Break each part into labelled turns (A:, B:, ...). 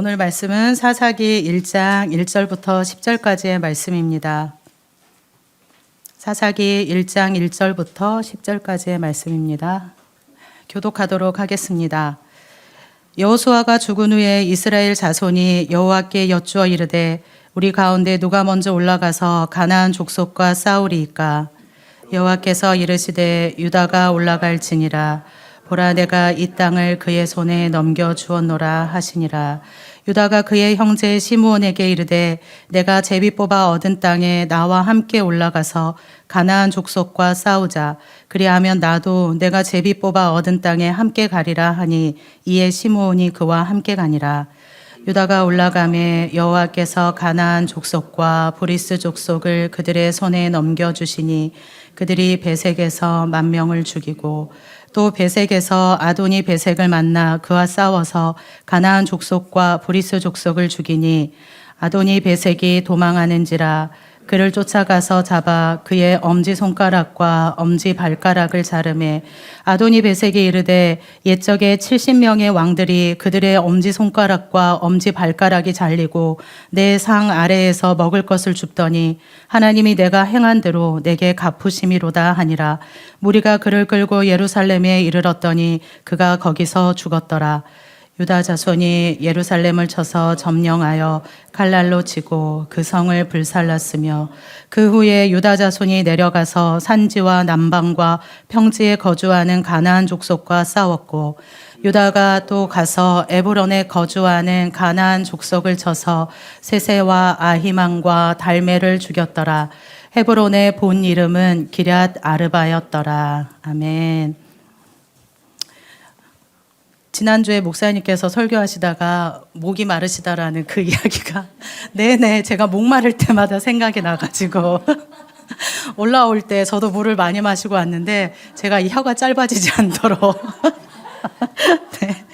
A: 오늘 말씀은 사사기 1장 1절부터 10절까지의 말씀입니다. 사사기 1장 1절부터 10절까지의 말씀입니다. 교독하도록 하겠습니다. 여호수아가 죽은 후에 이스라엘 자손이 여호와께 여쭈어 이르되 우리 가운데 누가 먼저 올라가서 가나안 족속과 싸우리이까? 여호와께서 이르시되 유다가 올라갈지니라. 보라, 내가 이 땅을 그의 손에 넘겨 주었노라 하시니라. 유다가 그의 형제 시므온에게 이르되 내가 제비 뽑아 얻은 땅에 나와 함께 올라가서 가나안 족속과 싸우자. 그리하면 나도 내가 제비 뽑아 얻은 땅에 함께 가리라 하니 이에 시므온이 그와 함께 가니라. 유다가 올라가매 여호와께서 가나안 족속과 브리스 족속을 그들의 손에 넘겨주시니 그들이 베색에서 10,000명을 죽이고 또 베색에서 아도니 베색을 만나 그와 싸워서 가나안 족속과 브리스 족속을 죽이니 아도니 베색이 도망하는지라. 그를 쫓아가서 잡아 그의 엄지손가락과 엄지발가락을 자르매 아도니 베색이 이르되 옛적에 70명의 왕들이 그들의 엄지손가락과 엄지발가락이 잘리고 내 상 아래에서 먹을 것을 줍더니 하나님이 내가 행한 대로 내게 갚으심이로다 하니라. 무리가 그를 끌고 예루살렘에 이르렀더니 그가 거기서 죽었더라. 유다 자손이 예루살렘을 쳐서 점령하여 칼날로 치고 그 성을 불살랐으며 그 후에 유다 자손이 내려가서 산지와 남방과 평지에 거주하는 가나안 족속과 싸웠고 유다가 또 가서 에브론에 거주하는 가나안 족속을 쳐서 세세와 아히만과 달메를 죽였더라. 헤브론의 본 이름은 기럇 아르바였더라. 아멘. 지난주에 목사님께서 설교하시다가 목이 마르시다라는 그 이야기가 내내 제가 목 마를 때마다 생각이 나가지고 올라올 때 저도 물을 많이 마시고 왔는데 제가 이 혀가 짧아지지 않도록 네.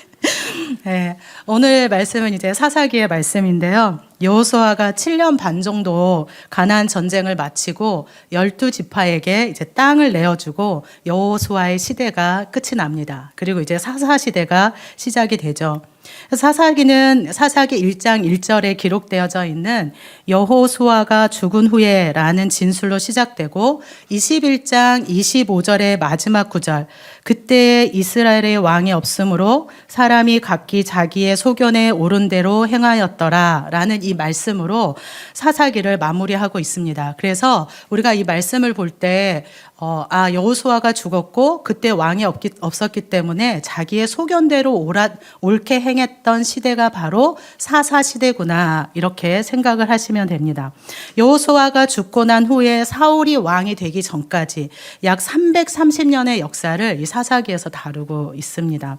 A: 네. 오늘 말씀은 이제 사사기의 말씀인데요. 여호수아가 7년 반 정도 가나안 전쟁을 마치고 12지파에게 이제 땅을 내어주고 여호수아의 시대가 끝이 납니다. 그리고 이제 사사 시대가 시작이 되죠. 사사기는 사사기 1장 1절에 기록되어져 있는 여호수아가 죽은 후에라는 진술로 시작되고 21장 25절의 마지막 구절, 그때 이스라엘의 왕이 없으므로 사람이 각기 자기의 소견에 옳은 대로 행하였더라 라는 이 말씀으로 사사기를 마무리하고 있습니다. 그래서 우리가 이 말씀을 볼 때 여호수아가 죽었고 그때 왕이 없었기 때문에 자기의 소견대로 옳게 행했던 시대가 바로 사사 시대구나 이렇게 생각을 하시면 됩니다. 여호수아가 죽고 난 후에 사울이 왕이 되기 전까지 약 330년의 역사를 이 사사기에서 다루고 있습니다.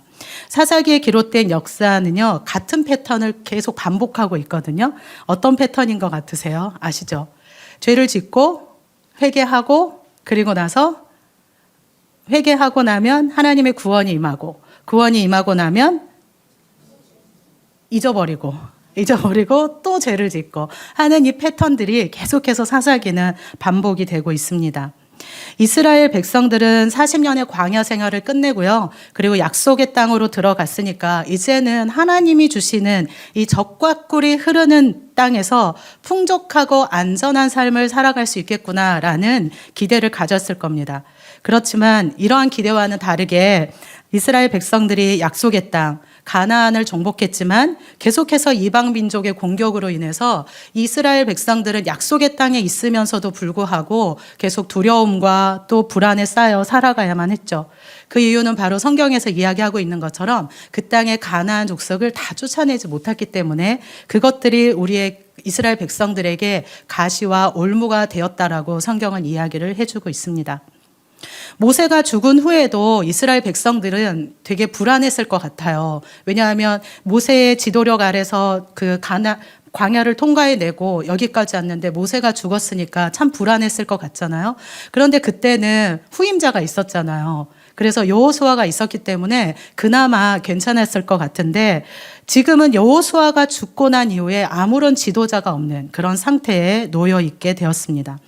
A: 사사기에 기록된 역사는요, 같은 패턴을 계속 반복하고 있거든요. 어떤 패턴인 것 같으세요? 아시죠? 죄를 짓고 회개하고 그리고 나서 회개하고 나면 하나님의 구원이 임하고 나면 잊어버리고 또 죄를 짓고 하는 이 패턴들이 계속해서 사사기는 반복이 되고 있습니다. 이스라엘 백성들은 40년의 광야 생활을 끝내고요. 그리고 약속의 땅으로 들어갔으니까 이제는 하나님이 주시는 이 젖과 꿀이 흐르는 땅에서 풍족하고 안전한 삶을 살아갈 수 있겠구나라는 기대를 가졌을 겁니다. 그렇지만 이러한 기대와는 다르게 이스라엘 백성들이 약속의 땅, 가나안을 정복했지만 계속해서 이방 민족의 공격으로 인해서 이스라엘 백성들은 약속의 땅에 있으면서도 불구하고 계속 두려움과 또 불안에 쌓여 살아가야만 했죠. 그 이유는 바로 성경에서 이야기하고 있는 것처럼 그 땅의 가나안 족속을 다 쫓아내지 못했기 때문에 그것들이 우리의 이스라엘 백성들에게 가시와 올무가 되었다라고 성경은 이야기를 해주고 있습니다. 모세가 죽은 후에도 이스라엘 백성들은 되게 불안했을 것 같아요. 왜냐하면 모세의 지도력 아래서 광야를 통과해내고 여기까지 왔는데 모세가 죽었으니까 참 불안했을 것 같잖아요. 그런데 그때는 후임자가 있었잖아요. 그래서 여호수아가 있었기 때문에 그나마 괜찮았을 것 같은데 지금은 여호수아가 죽고 난 이후에 아무런 지도자가 없는 그런 상태에 놓여 있게 되었습니다.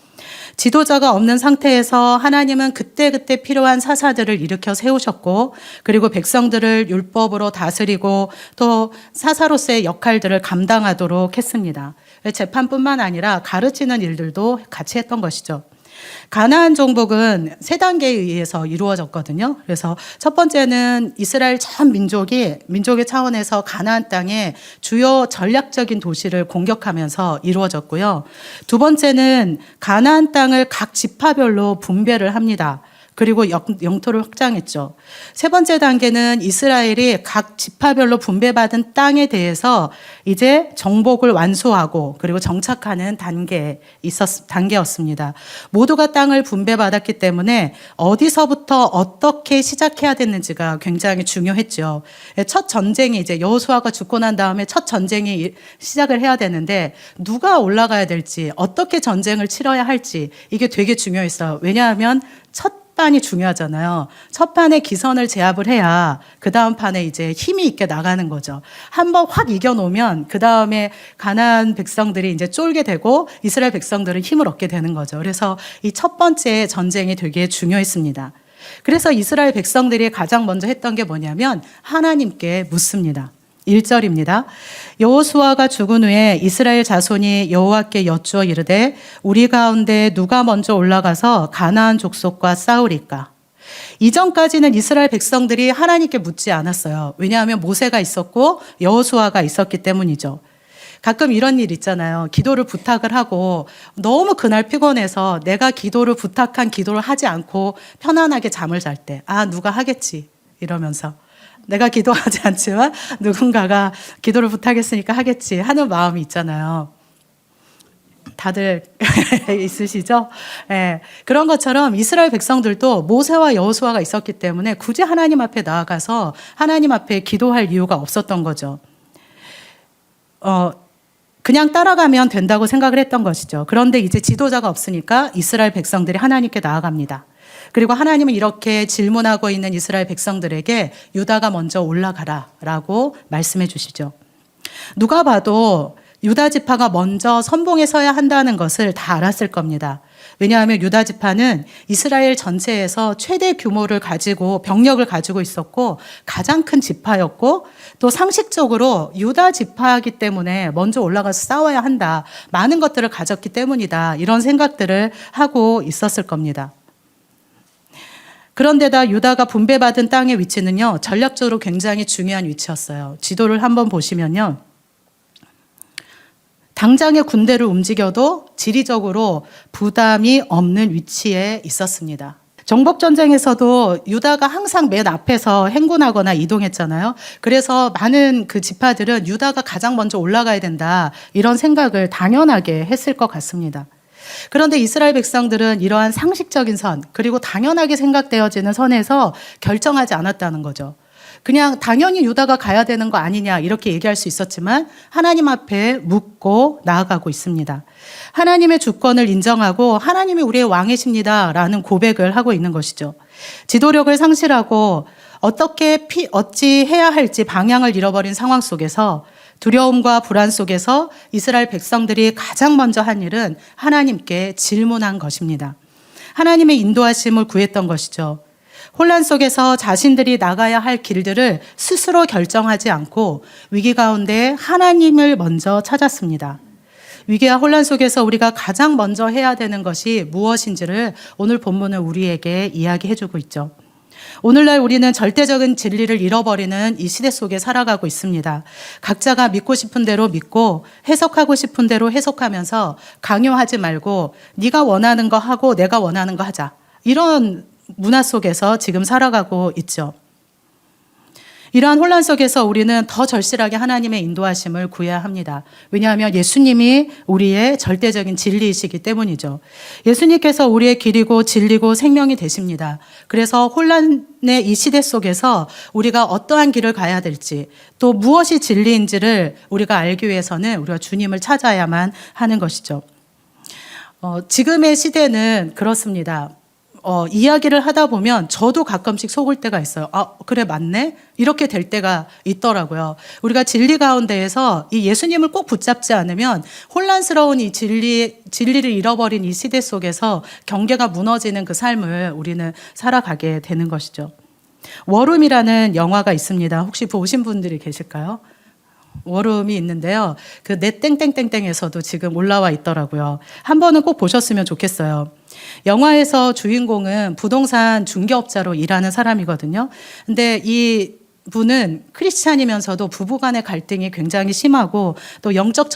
A: 지도자가 없는 상태에서 하나님은 그때그때 필요한 사사들을 일으켜 세우셨고, 그리고 백성들을 율법으로 다스리고 또 사사로서의 역할들을 감당하도록 했습니다. 재판뿐만 아니라 가르치는 일들도 같이 했던 것이죠. 가나안 정복은 세 단계에 의해서 이루어졌거든요. 그래서 첫 번째는 이스라엘 전 민족의 차원에서 가나안 땅의 주요 전략적인 도시를 공격하면서 이루어졌고요. 두 번째는 가나안 땅을 각 지파별로 분배를 합니다. 그리고 영토를 확장했죠. 세 번째 단계는 이스라엘이 각 지파별로 분배받은 땅에 대해서 이제 정복을 완수하고 그리고 정착하는 단계였습니다. 모두가 땅을 분배받았기 때문에 어디서부터 어떻게 시작해야 됐는지가 굉장히 중요했죠. 첫 전쟁이 이제 여호수아가 죽고 난 다음에 첫 전쟁이 시작을 해야 되는데 누가 올라가야 될지, 어떻게 전쟁을 치러야 할지 이게 되게 중요했어요. 왜냐하면 첫 판이 중요하잖아요. 첫 판에 기선을 제압을 해야 그 다음 판에 이제 힘이 있게 나가는 거죠. 한번 확 이겨놓으면 그 다음에 가나안 백성들이 이제 쫄게 되고 이스라엘 백성들은 힘을 얻게 되는 거죠. 그래서 이 첫 번째 전쟁이 되게 중요했습니다. 그래서 이스라엘 백성들이 가장 먼저 했던 게 뭐냐면 하나님께 묻습니다. 1절입니다. 여호수아가 죽은 후에 이스라엘 자손이 여호와께 여쭈어 이르되 우리 가운데 누가 먼저 올라가서 가나안 족속과 싸우리까? 이전까지는 이스라엘 백성들이 하나님께 묻지 않았어요. 왜냐하면 모세가 있었고 여호수아가 있었기 때문이죠. 가끔 이런 일 있잖아요. 기도를 부탁을 하고 너무 그날 피곤해서 내가 기도를 부탁한 기도를 하지 않고 편안하게 잠을 잘 때, 누가 하겠지 이러면서 내가 기도하지 않지만 누군가가 기도를 부탁했으니까 하겠지 하는 마음이 있잖아요. 다들 있으시죠? 네. 그런 것처럼 이스라엘 백성들도 모세와 여호수아가 있었기 때문에 굳이 하나님 앞에 나아가서 하나님 앞에 기도할 이유가 없었던 거죠. 그냥 따라가면 된다고 생각을 했던 것이죠. 그런데 이제 지도자가 없으니까 이스라엘 백성들이 하나님께 나아갑니다. 그리고 하나님은 이렇게 질문하고 있는 이스라엘 백성들에게 유다가 먼저 올라가라 라고 말씀해 주시죠. 누가 봐도 유다 지파가 먼저 선봉에 서야 한다는 것을 다 알았을 겁니다. 왜냐하면 유다 지파는 이스라엘 전체에서 최대 규모를 가지고 병력을 가지고 있었고 가장 큰 지파였고 또 상식적으로 유다 지파이기 때문에 먼저 올라가서 싸워야 한다. 많은 것들을 가졌기 때문이다. 이런 생각들을 하고 있었을 겁니다. 그런데다 유다가 분배받은 땅의 위치는요, 전략적으로 굉장히 중요한 위치였어요. 지도를 한번 보시면요. 당장의 군대를 움직여도 지리적으로 부담이 없는 위치에 있었습니다. 정복전쟁에서도 유다가 항상 맨 앞에서 행군하거나 이동했잖아요. 그래서 많은 그 지파들은 유다가 가장 먼저 올라가야 된다. 이런 생각을 당연하게 했을 것 같습니다. 그런데 이스라엘 백성들은 이러한 상식적인 선, 그리고 당연하게 생각되어지는 선에서 결정하지 않았다는 거죠. 그냥 당연히 유다가 가야 되는 거 아니냐 이렇게 얘기할 수 있었지만 하나님 앞에 묻고 나아가고 있습니다. 하나님의 주권을 인정하고 하나님이 우리의 왕이십니다 라는 고백을 하고 있는 것이죠. 지도력을 상실하고 어찌 해야 할지 방향을 잃어버린 상황 속에서 두려움과 불안 속에서 이스라엘 백성들이 가장 먼저 한 일은 하나님께 질문한 것입니다. 하나님의 인도하심을 구했던 것이죠. 혼란 속에서 자신들이 나가야 할 길들을 스스로 결정하지 않고 위기 가운데 하나님을 먼저 찾았습니다. 위기와 혼란 속에서 우리가 가장 먼저 해야 되는 것이 무엇인지를 오늘 본문은 우리에게 이야기해주고 있죠. 오늘날 우리는 절대적인 진리를 잃어버리는 이 시대 속에 살아가고 있습니다. 각자가 믿고 싶은 대로 믿고 해석하고 싶은 대로 해석하면서 강요하지 말고 네가 원하는 거 하고 내가 원하는 거 하자. 이런 문화 속에서 지금 살아가고 있죠. 이러한 혼란 속에서 우리는 더 절실하게 하나님의 인도하심을 구해야 합니다. 왜냐하면 예수님이 우리의 절대적인 진리이시기 때문이죠. 예수님께서 우리의 길이고 진리고 생명이 되십니다. 그래서 혼란의 이 시대 속에서 우리가 어떠한 길을 가야 될지 또 무엇이 진리인지를 우리가 알기 위해서는 우리가 주님을 찾아야만 하는 것이죠. 지금의 시대는 그렇습니다. 이야기를 하다 보면 저도 가끔씩 속을 때가 있어요. 아, 그래, 맞네? 이렇게 될 때가 있더라고요. 우리가 진리 가운데에서 이 예수님을 꼭 붙잡지 않으면 혼란스러운 이 진리를 잃어버린 이 시대 속에서 경계가 무너지는 그 삶을 우리는 살아가게 되는 것이죠. 워룸이라는 영화가 있습니다. 혹시 보신 분들이 계실까요? 워룸이 있는데요. 그 내 땡땡땡땡에서도 지금 올라와 있더라고요. 한 번은 꼭 보셨으면 좋겠어요. 영화에서 주인공은 부동산 중개업자로 일하는 사람이거든요. 근데 이 분은 크리스찬이면서도 부부간의 갈등이 굉장히 심하고 또 영적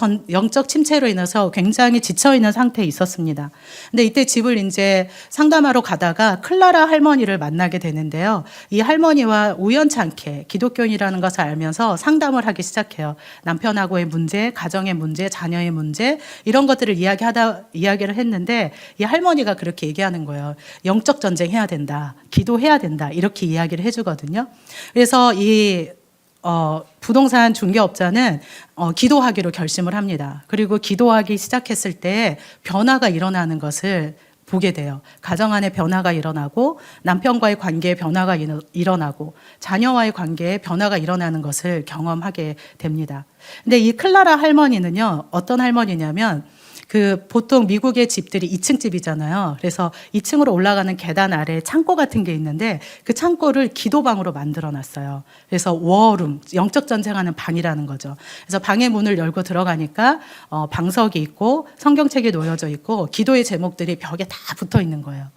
A: 침체로 인해서 굉장히 지쳐 있는 상태에 있었습니다. 근데 이때 집을 이제 상담하러 가다가 클라라 할머니를 만나게 되는데요. 이 할머니와 우연찮게 기독교인이라는 것을 알면서 상담을 하기 시작해요. 남편하고의 문제, 가정의 문제, 자녀의 문제 이런 것들을 이야기를 했는데 이 할머니가 그렇게 얘기하는 거예요. 영적 전쟁 해야 된다. 기도해야 된다. 이렇게 이야기를 해주거든요. 그래서 이 부동산 중개업자는 기도하기로 결심을 합니다. 그리고 기도하기 시작했을 때 변화가 일어나는 것을 보게 돼요. 가정 안에 변화가 일어나고 남편과의 관계에 변화가 일어나고 자녀와의 관계에 변화가 일어나는 것을 경험하게 됩니다. 근데 이 클라라 할머니는요, 어떤 할머니냐면 그 보통 미국의 집들이 2층 집이잖아요. 그래서 2층으로 올라가는 계단 아래에 창고 같은 게 있는데 그 창고를 기도방으로 만들어 놨어요. 그래서 워룸, 영적 전쟁하는 방이라는 거죠. 그래서 방의 문을 열고 들어가니까 방석이 있고 성경책이 놓여져 있고 기도의 제목들이 벽에 다 붙어 있는 거예요.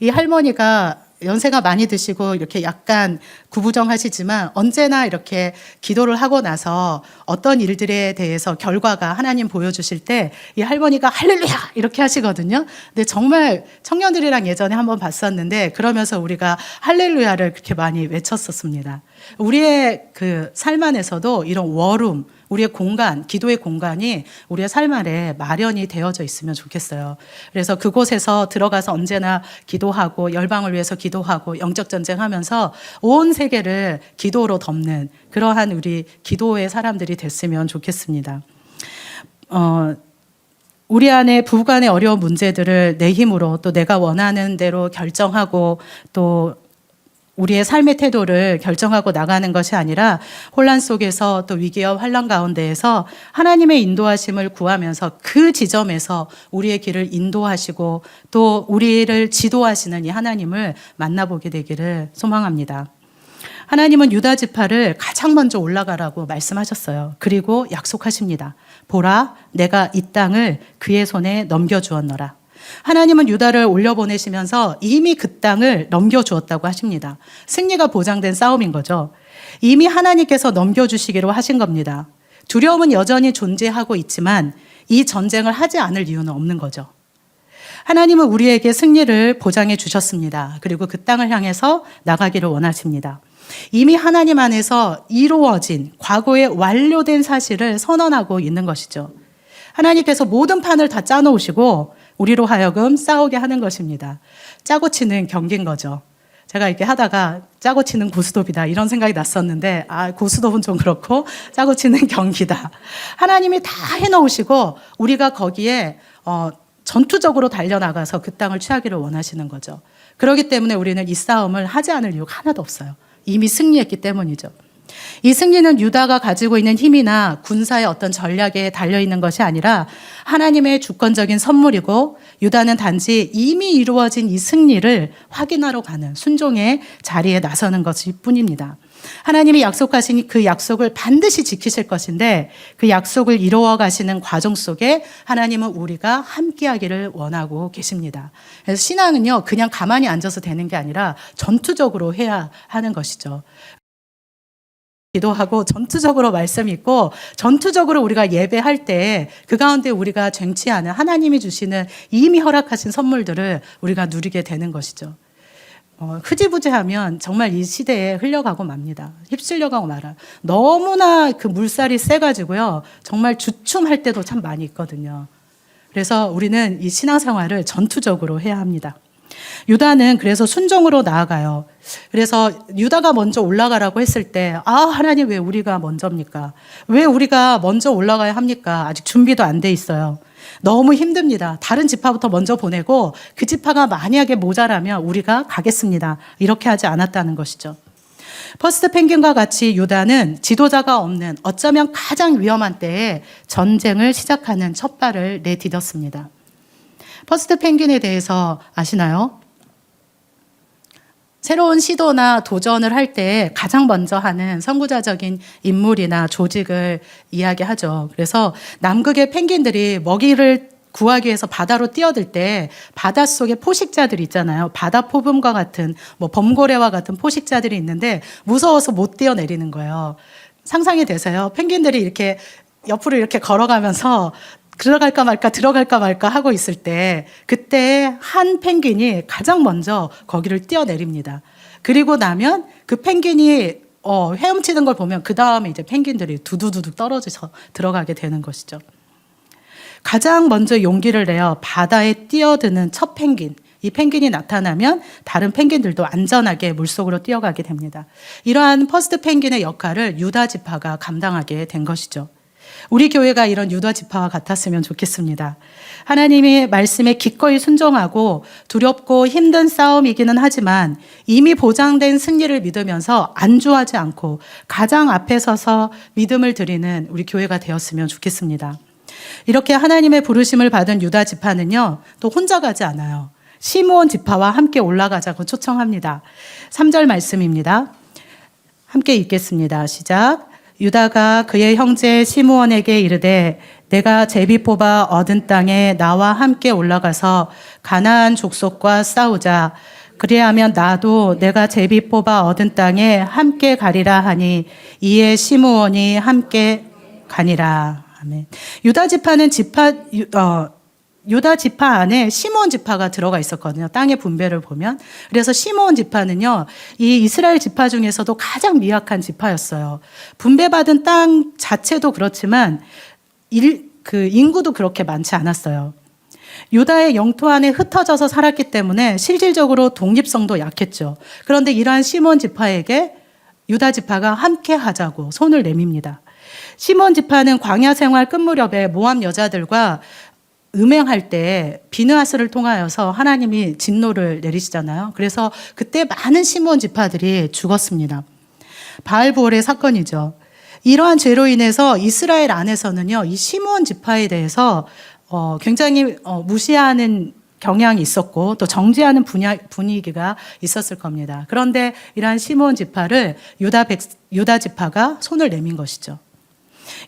A: 이 할머니가 연세가 많이 드시고 이렇게 약간 구부정하시지만 언제나 이렇게 기도를 하고 나서 어떤 일들에 대해서 결과가 하나님 보여주실 때 이 할머니가 할렐루야 이렇게 하시거든요. 근데 정말 청년들이랑 예전에 한번 봤었는데 그러면서 우리가 할렐루야를 그렇게 많이 외쳤었습니다. 우리의 그 삶 안에서도 이런 워룸, 우리의 공간, 기도의 공간이 우리의 삶 안에 마련이 되어져 있으면 좋겠어요. 그래서 그곳에서 들어가서 언제나 기도하고 열방을 위해서 기도하고 영적 전쟁하면서 온 세계를 기도로 덮는 그러한 우리 기도의 사람들이 됐으면 좋겠습니다. 우리 안에 부부간의 어려운 문제들을 내 힘으로 또 내가 원하는 대로 결정하고 또 우리의 삶의 태도를 결정하고 나가는 것이 아니라 혼란 속에서 또 위기와 환란 가운데에서 하나님의 인도하심을 구하면서 그 지점에서 우리의 길을 인도하시고 또 우리를 지도하시는 이 하나님을 만나보게 되기를 소망합니다. 하나님은 유다 지파를 가장 먼저 올라가라고 말씀하셨어요. 그리고 약속하십니다. 보라, 내가 이 땅을 그의 손에 넘겨주었노라. 하나님은 유다를 올려보내시면서 이미 그 땅을 넘겨주었다고 하십니다. 승리가 보장된 싸움인 거죠. 이미 하나님께서 넘겨주시기로 하신 겁니다. 두려움은 여전히 존재하고 있지만 이 전쟁을 하지 않을 이유는 없는 거죠. 하나님은 우리에게 승리를 보장해 주셨습니다. 그리고 그 땅을 향해서 나가기를 원하십니다. 이미 하나님 안에서 이루어진 과거에 완료된 사실을 선언하고 있는 것이죠. 하나님께서 모든 판을 다 짜놓으시고 우리로 하여금 싸우게 하는 것입니다. 짜고 치는 경기인 거죠. 제가 이렇게 하다가 짜고 치는 고스톱이다 이런 생각이 났었는데 고스톱은 좀 그렇고 짜고 치는 경기다. 하나님이 다 해놓으시고 우리가 거기에 전투적으로 달려나가서 그 땅을 취하기를 원하시는 거죠. 그렇기 때문에 우리는 이 싸움을 하지 않을 이유가 하나도 없어요. 이미 승리했기 때문이죠. 이 승리는 유다가 가지고 있는 힘이나 군사의 어떤 전략에 달려있는 것이 아니라 하나님의 주권적인 선물이고 유다는 단지 이미 이루어진 이 승리를 확인하러 가는 순종의 자리에 나서는 것일 뿐입니다. 하나님이 약속하신 그 약속을 반드시 지키실 것인데 그 약속을 이루어 가시는 과정 속에 하나님은 우리가 함께하기를 원하고 계십니다. 그래서 신앙은요, 그냥 가만히 앉아서 되는 게 아니라 전투적으로 해야 하는 것이죠. 기도하고 전투적으로 말씀 있고 전투적으로 우리가 예배할 때 그 가운데 우리가 쟁취하는 하나님이 주시는 이미 허락하신 선물들을 우리가 누리게 되는 것이죠. 흐지부지하면 정말 이 시대에 흘려가고 맙니다. 휩쓸려가고 말아요. 너무나 그 물살이 세가지고요. 정말 주춤할 때도 참 많이 있거든요. 그래서 우리는 이 신앙생활을 전투적으로 해야 합니다. 유다는 그래서 순종으로 나아가요. 그래서 유다가 먼저 올라가라고 했을 때, 하나님 왜 우리가 먼저입니까? 왜 우리가 먼저 올라가야 합니까? 아직 준비도 안 돼 있어요. 너무 힘듭니다. 다른 지파부터 먼저 보내고 그 지파가 만약에 모자라면 우리가 가겠습니다. 이렇게 하지 않았다는 것이죠. 퍼스트 펭귄과 같이 유다는 지도자가 없는 어쩌면 가장 위험한 때에 전쟁을 시작하는 첫 발을 내디뎠습니다. 퍼스트 펭귄에 대해서 아시나요? 새로운 시도나 도전을 할 때 가장 먼저 하는 선구자적인 인물이나 조직을 이야기하죠. 그래서 남극의 펭귄들이 먹이를 구하기 위해서 바다로 뛰어들 때 바닷속에 포식자들이 있잖아요. 바다포범과 같은 범고래와 같은 포식자들이 있는데 무서워서 못 뛰어내리는 거예요. 상상이 되세요? 펭귄들이 이렇게 옆으로 이렇게 걸어가면서 들어갈까 말까 하고 있을 때 그때 한 펭귄이 가장 먼저 거기를 뛰어내립니다. 그리고 나면 그 펭귄이 헤엄치는 걸 보면 그 다음에 이제 펭귄들이 두두두둑 떨어져서 들어가게 되는 것이죠. 가장 먼저 용기를 내어 바다에 뛰어드는 첫 펭귄. 이 펭귄이 나타나면 다른 펭귄들도 안전하게 물속으로 뛰어가게 됩니다. 이러한 퍼스트 펭귄의 역할을 유다 지파가 감당하게 된 것이죠. 우리 교회가 이런 유다 지파와 같았으면 좋겠습니다. 하나님의 말씀에 기꺼이 순종하고 두렵고 힘든 싸움이기는 하지만 이미 보장된 승리를 믿으면서 안주하지 않고 가장 앞에 서서 믿음을 드리는 우리 교회가 되었으면 좋겠습니다. 이렇게 하나님의 부르심을 받은 유다 지파는요, 또 혼자 가지 않아요. 시므온 지파와 함께 올라가자고 초청합니다. 3절 말씀입니다. 함께 읽겠습니다. 시작. 유다가 그의 형제 시므온에게 이르되 내가 제비 뽑아 얻은 땅에 나와 함께 올라가서 가나안 족속과 싸우자. 그리하면 나도 내가 제비 뽑아 얻은 땅에 함께 가리라 하니 이에 시므온이 함께 가니라. 아멘. 유다 지파는 유다 지파 안에 시므온 지파가 들어가 있었거든요. 땅의 분배를 보면. 그래서 시므온 지파는요, 이 이스라엘 지파 중에서도 가장 미약한 지파였어요. 분배받은 땅 자체도 그렇지만 인구도 그렇게 많지 않았어요. 유다의 영토 안에 흩어져서 살았기 때문에 실질적으로 독립성도 약했죠. 그런데 이러한 시므온 지파에게 유다 지파가 함께 하자고 손을 내밉니다. 시므온 지파는 광야 생활 끝 무렵에 모압 여자들과 음행할 때 비느하스를 통하여서 하나님이 진노를 내리시잖아요. 그래서 그때 많은 시므온 지파들이 죽었습니다. 바알부올의 사건이죠. 이러한 죄로 인해서 이스라엘 안에서는요, 이 시므온 지파에 대해서 굉장히 무시하는 경향이 있었고 또 정죄하는 분위기가 있었을 겁니다. 그런데 이러한 시므온 지파를 유다 지파가 손을 내민 것이죠.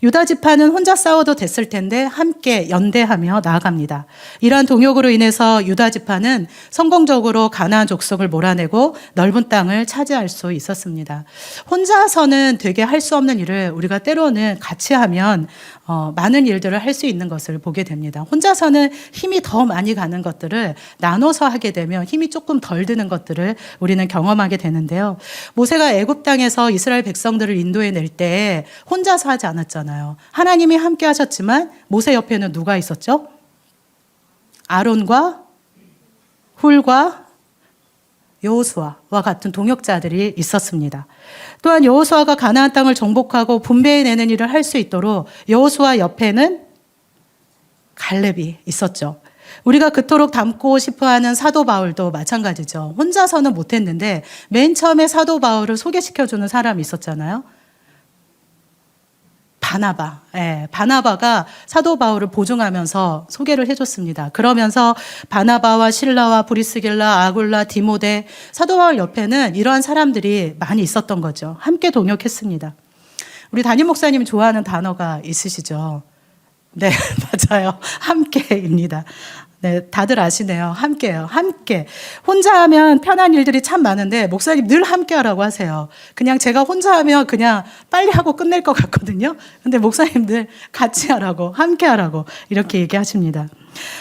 A: 유다 지파는 혼자 싸워도 됐을 텐데 함께 연대하며 나아갑니다. 이러한 동역으로 인해서 유다 지파는 성공적으로 가나안 족속을 몰아내고 넓은 땅을 차지할 수 있었습니다. 혼자서는 되게 할 수 없는 일을 우리가 때로는 같이 하면 많은 일들을 할 수 있는 것을 보게 됩니다. 혼자서는 힘이 더 많이 가는 것들을 나눠서 하게 되면 힘이 조금 덜 드는 것들을 우리는 경험하게 되는데요. 모세가 애굽 땅에서 이스라엘 백성들을 인도해 낼 때 혼자서 하지 않았잖아요. 하나님이 함께 하셨지만 모세 옆에는 누가 있었죠? 아론과 훌과 여호수아와 같은 동역자들이 있었습니다. 또한 여호수아가 가나안 땅을 정복하고 분배해내는 일을 할 수 있도록 여호수아 옆에는 갈렙이 있었죠. 우리가 그토록 닮고 싶어하는 사도 바울도 마찬가지죠. 혼자서는 못했는데 맨 처음에 사도 바울을 소개시켜주는 사람이 있었잖아요. 바나바가 사도 바울을 보증하면서 소개를 해줬습니다. 그러면서 바나바와 실라와 브리스길라, 아굴라, 디모데, 사도 바울 옆에는 이러한 사람들이 많이 있었던 거죠. 함께 동역했습니다. 우리 담임 목사님 좋아하는 단어가 있으시죠? 네, 맞아요. 함께입니다. 네, 다들 아시네요. 함께요. 함께. 혼자 하면 편한 일들이 참 많은데 목사님 늘 함께 하라고 하세요. 그냥 제가 혼자 하면 그냥 빨리 하고 끝낼 것 같거든요. 근데 목사님들 같이 하라고, 함께 하라고 이렇게 얘기하십니다.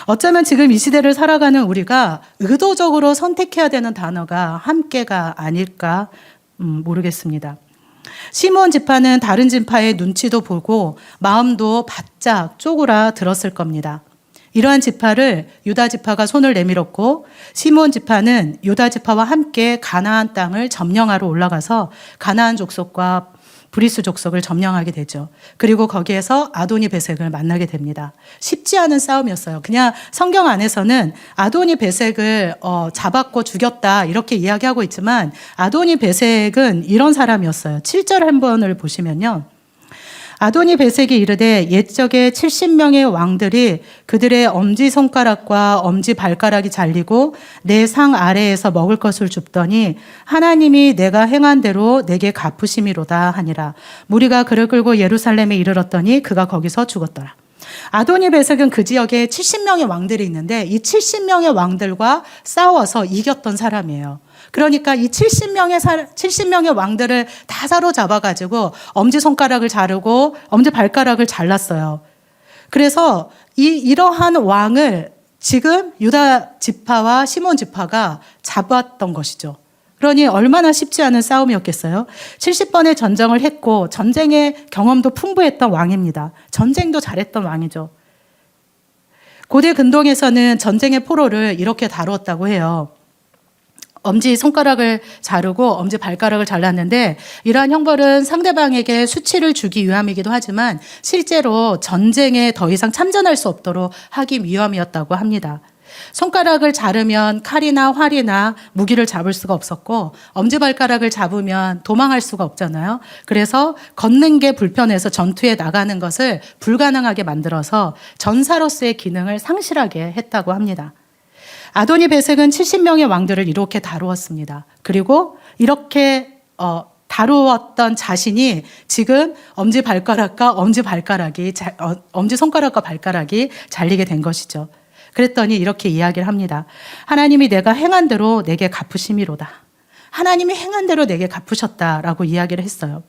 A: 어쩌면 지금 이 시대를 살아가는 우리가 의도적으로 선택해야 되는 단어가 함께가 아닐까 모르겠습니다. 시므온 지파는 다른 지파의 눈치도 보고 마음도 바짝 쪼그라 들었을 겁니다. 이러한 지파를 유다 지파가 손을 내밀었고 시몬 지파는 유다 지파와 함께 가나안 땅을 점령하러 올라가서 가나안 족속과 브리스 족속을 점령하게 되죠. 그리고 거기에서 아도니 베색을 만나게 됩니다. 쉽지 않은 싸움이었어요. 그냥 성경 안에서는 아도니 베색을 잡았고 죽였다 이렇게 이야기하고 있지만 아도니 베색은 이런 사람이었어요. 7절 한 번을 보시면요. 아도니 베색이 이르되 옛적에 70명의 왕들이 그들의 엄지손가락과 엄지발가락이 잘리고 내 상 아래에서 먹을 것을 줍더니 하나님이 내가 행한 대로 내게 갚으심이로다 하니라. 무리가 그를 끌고 예루살렘에 이르렀더니 그가 거기서 죽었더라. 아도니 베색은 그 지역에 70명의 왕들이 있는데 이 70명의 왕들과 싸워서 이겼던 사람이에요. 그러니까 이 70명의 왕들을 다 사로잡아가지고 엄지손가락을 자르고 엄지발가락을 잘랐어요. 그래서 이러한 왕을 지금 유다 지파와 시몬 지파가 잡았던 것이죠. 그러니 얼마나 쉽지 않은 싸움이었겠어요. 70번의 전쟁을 했고 전쟁의 경험도 풍부했던 왕입니다. 전쟁도 잘했던 왕이죠. 고대 근동에서는 전쟁의 포로를 이렇게 다루었다고 해요. 엄지 손가락을 자르고 엄지 발가락을 잘랐는데 이러한 형벌은 상대방에게 수치를 주기 위함이기도 하지만 실제로 전쟁에 더 이상 참전할 수 없도록 하기 위함이었다고 합니다. 손가락을 자르면 칼이나 활이나 무기를 잡을 수가 없었고 엄지발가락을 잡으면 도망할 수가 없잖아요. 그래서 걷는 게 불편해서 전투에 나가는 것을 불가능하게 만들어서 전사로서의 기능을 상실하게 했다고 합니다. 아도니 베색은 70명의 왕들을 이렇게 다루었습니다. 그리고 이렇게 다루었던 자신이 지금 엄지손가락과 발가락이 잘리게 된 것이죠. 그랬더니 이렇게 이야기를 합니다. 하나님이 내가 행한 대로 내게 갚으심이로다. 하나님이 행한 대로 내게 갚으셨다라고 이야기를 했어요.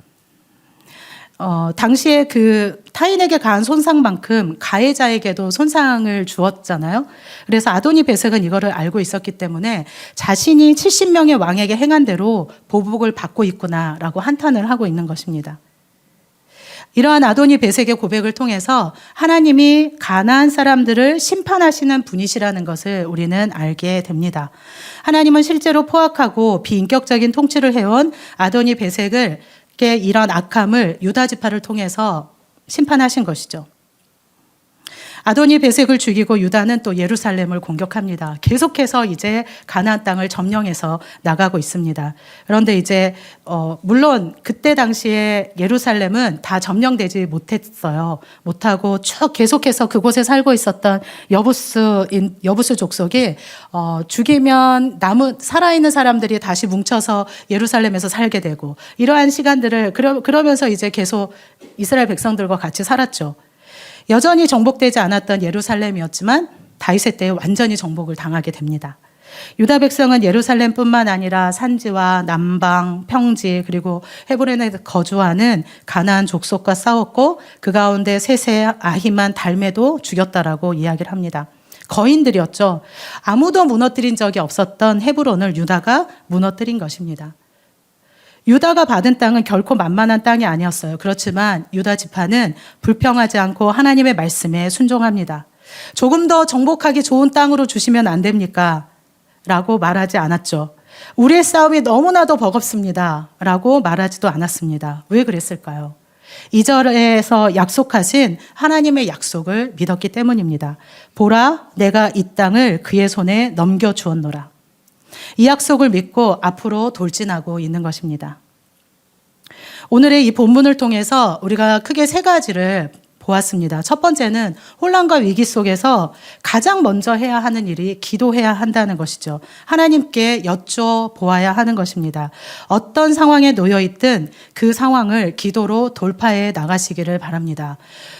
A: 당시에 그 타인에게 가한 손상만큼 가해자에게도 손상을 주었잖아요. 그래서 아도니 베색은 이거를 알고 있었기 때문에 자신이 70명의 왕에게 행한 대로 보복을 받고 있구나라고 한탄을 하고 있는 것입니다. 이러한 아도니 베색의 고백을 통해서 하나님이 가나안 사람들을 심판하시는 분이시라는 것을 우리는 알게 됩니다. 하나님은 실제로 포악하고 비인격적인 통치를 해온 아도니 베색을 이런 악함을 유다 지파를 통해서 심판하신 것이죠. 아도니 베색을 죽이고 유다는 또 예루살렘을 공격합니다. 계속해서 이제 가나안 땅을 점령해서 나가고 있습니다. 그런데 이제 물론 그때 당시에 예루살렘은 다 점령되지 못했어요. 못하고 쭉 계속해서 그곳에 살고 있었던 여부스 족속이 죽이면 살아있는 사람들이 다시 뭉쳐서 예루살렘에서 살게 되고 이러한 시간들을 그러면서 이제 계속 이스라엘 백성들과 같이 살았죠. 여전히 정복되지 않았던 예루살렘이었지만 다윗의 때에 완전히 정복을 당하게 됩니다. 유다 백성은 예루살렘뿐만 아니라 산지와 남방, 평지 그리고 헤브론에 거주하는 가나안 족속과 싸웠고 그 가운데 세세, 아히만, 달메도 죽였다라고 이야기를 합니다. 거인들이었죠. 아무도 무너뜨린 적이 없었던 헤브론을 유다가 무너뜨린 것입니다. 유다가 받은 땅은 결코 만만한 땅이 아니었어요. 그렇지만 유다 지파는 불평하지 않고 하나님의 말씀에 순종합니다. 조금 더 정복하기 좋은 땅으로 주시면 안 됩니까? 라고 말하지 않았죠. 우리의 싸움이 너무나도 버겁습니다. 라고 말하지도 않았습니다. 왜 그랬을까요? 2절에서 약속하신 하나님의 약속을 믿었기 때문입니다. 보라, 내가 이 땅을 그의 손에 넘겨주었노라. 이 약속을 믿고 앞으로 돌진하고 있는 것입니다. 오늘의 이 본문을 통해서 우리가 크게 세 가지를 보았습니다. 첫 번째는 혼란과 위기 속에서 가장 먼저 해야 하는 일이 기도해야 한다는 것이죠. 하나님께 여쭤보아야 하는 것입니다. 어떤 상황에 놓여 있든 그 상황을 기도로 돌파해 나가시기를 바랍니다.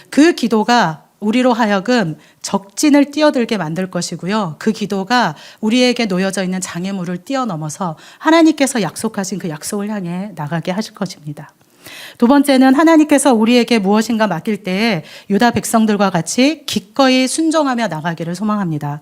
A: 그 기도가 우리로 하여금 적진을 뛰어들게 만들 것이고요. 그 기도가 우리에게 놓여져 있는 장애물을 뛰어넘어서 하나님께서 약속하신 그 약속을 향해 나가게 하실 것입니다. 두 번째는 하나님께서 우리에게 무엇인가 맡길 때에 유다 백성들과 같이 기꺼이 순종하며 나가기를 소망합니다.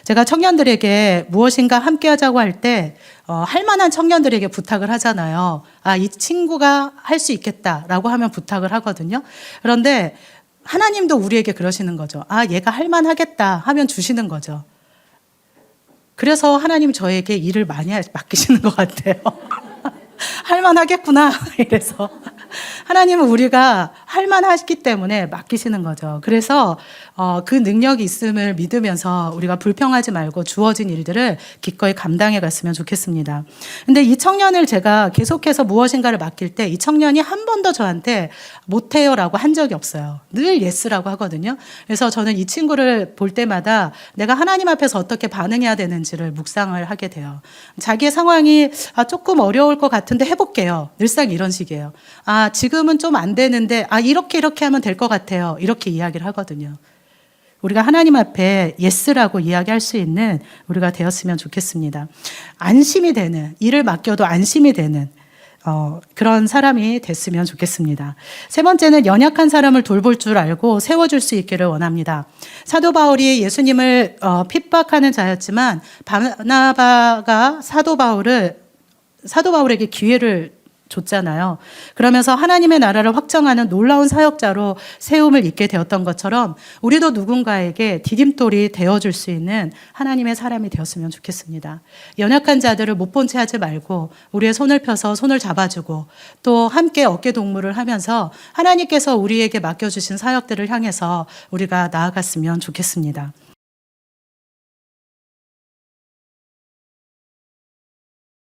A: 제가 청년들에게 무엇인가 함께 하자고 할 때 할 만한 청년들에게 부탁을 하잖아요. 이 친구가 할 수 있겠다라고 하면 부탁을 하거든요. 그런데 하나님도 우리에게 그러시는 거죠. 아, 얘가 할만하겠다 하면 주시는 거죠. 그래서 하나님 저에게 일을 많이 맡기시는 것 같아요. 할만하겠구나. 이래서 하나님은 우리가 할만하기 때문에 맡기시는 거죠. 그래서 그 능력이 있음을 믿으면서 우리가 불평하지 말고 주어진 일들을 기꺼이 감당해 갔으면 좋겠습니다. 근데 이 청년을 제가 계속해서 무엇인가를 맡길 때 이 청년이 한 번도 저한테 못해요라고 한 적이 없어요. 늘 예스라고 하거든요. 그래서 저는 이 친구를 볼 때마다 내가 하나님 앞에서 어떻게 반응해야 되는지를 묵상을 하게 돼요. 자기의 상황이 조금 어려울 것 같은데 해볼게요. 늘상 이런 식이에요. 아, 지금은 좀 안 되는데 이렇게 하면 될 것 같아요. 이렇게 이야기를 하거든요. 우리가 하나님 앞에 예스라고 이야기할 수 있는 우리가 되었으면 좋겠습니다. 안심이 되는, 일을 맡겨도 안심이 되는 그런 사람이 됐으면 좋겠습니다. 세 번째는 연약한 사람을 돌볼 줄 알고 세워줄 수 있기를 원합니다. 사도 바울이 예수님을 핍박하는 자였지만 바나바가 사도 바울에게 기회를 줬잖아요. 그러면서 하나님의 나라를 확정하는 놀라운 사역자로 세움을 입게 되었던 것처럼 우리도 누군가에게 디딤돌이 되어줄 수 있는 하나님의 사람이 되었으면 좋겠습니다. 연약한 자들을 못 본 채 하지 말고 우리의 손을 펴서 손을 잡아주고 또 함께 어깨 동무를 하면서 하나님께서 우리에게 맡겨주신 사역들을 향해서 우리가 나아갔으면 좋겠습니다.